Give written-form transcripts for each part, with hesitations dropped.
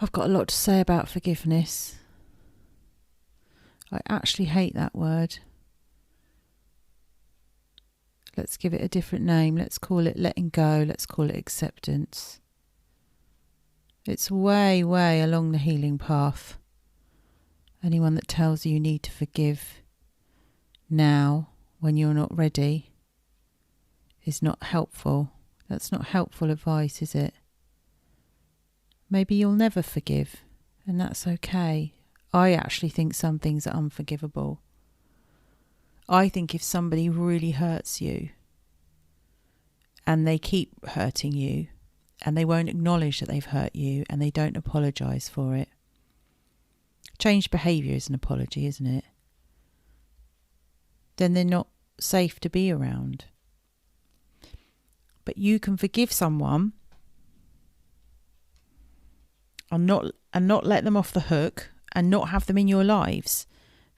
I've got a lot to say about forgiveness. I actually hate that word. Let's give it a different name. Let's call it letting go. Let's call it acceptance. It's way, way along the healing path. Anyone that tells you need to forgive now when you're not ready is not helpful. That's not helpful advice, is it? Maybe you'll never forgive, and that's okay. I actually think some things are unforgivable. I think if somebody really hurts you and they keep hurting you and they won't acknowledge that they've hurt you and they don't apologise for it. Changed behaviour is an apology, isn't it? Then they're not safe to be around. But you can forgive someone and not let them off the hook and not have them in your lives.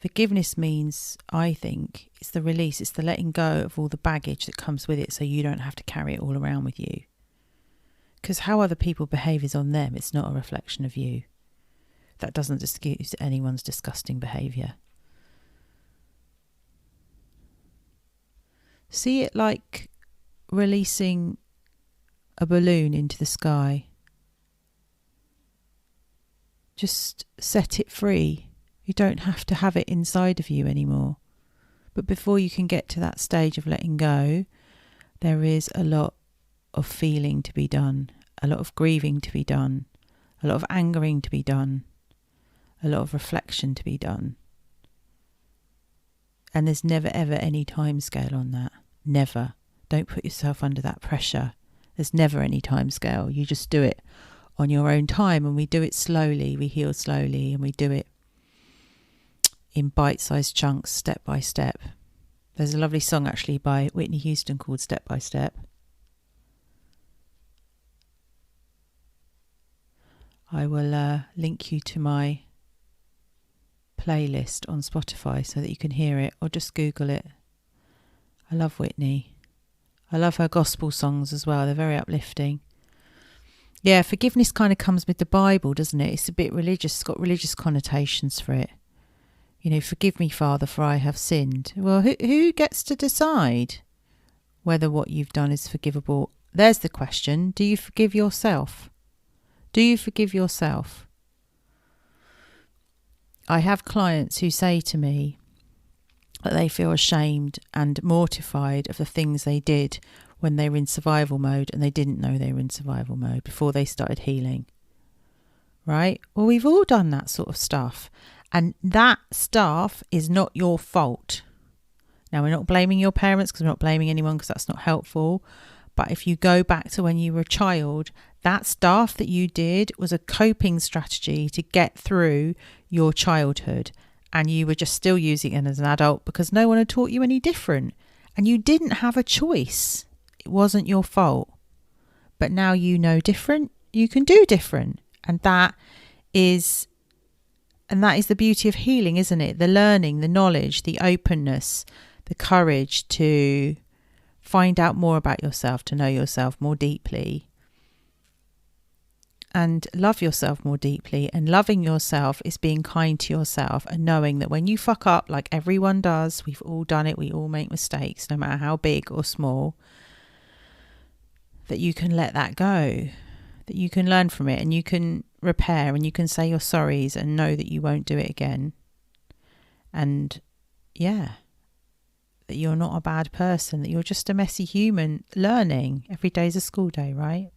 Forgiveness means, I think, it's the release, it's the letting go of all the baggage that comes with it so you don't have to carry it all around with you. Because how other people behave is on them, it's not a reflection of you. That doesn't excuse anyone's disgusting behaviour. See it like releasing a balloon into the sky. Just set it free. You don't have to have it inside of you anymore. But before you can get to that stage of letting go, there is a lot of feeling to be done, a lot of grieving to be done, a lot of angering to be done, a lot of reflection to be done. And there's never ever any time scale on that. Never. Don't put yourself under that pressure. There's never any time scale. You just do it on your own time, and we do it slowly. We heal slowly, and we do it in bite-sized chunks, step by step. There's a lovely song actually by Whitney Houston called Step by Step. I will link you to my playlist on Spotify so that you can hear it, or just Google it. I love Whitney. I love her gospel songs as well. They're very uplifting. Yeah, forgiveness kind of comes with the Bible, doesn't it? It's a bit religious. It's got religious connotations for it. You know, forgive me, Father, for I have sinned. Well, who gets to decide whether what you've done is forgivable? There's the question. Do you forgive yourself? Do you forgive yourself? I have clients who say to me that they feel ashamed and mortified of the things they did when they were in survival mode and they didn't know they were in survival mode before they started healing. Right? Well, we've all done that sort of stuff. And that stuff is not your fault. Now, we're not blaming your parents because we're not blaming anyone because that's not helpful. But if you go back to when you were a child, that stuff that you did was a coping strategy to get through your childhood. And you were just still using it as an adult because no one had taught you any different. And you didn't have a choice. It wasn't your fault. But now you know different. You can do different. And that is the beauty of healing, isn't it? The learning, the knowledge, the openness, the courage to find out more about yourself, to know yourself more deeply and love yourself more deeply. And loving yourself is being kind to yourself and knowing that when you fuck up, like everyone does, we've all done it, we all make mistakes, no matter how big or small, that you can let that go, that you can learn from it and you can repair and you can say your sorries and know that you won't do it again. And yeah, that you're not a bad person, that you're just a messy human learning. Every day's a school day, right?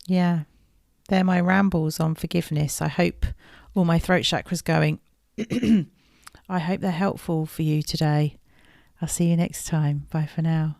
Yeah, they're my rambles on forgiveness. I hope all my throat chakras going. I hope they're helpful for you today. I'll see you next time. Bye for now.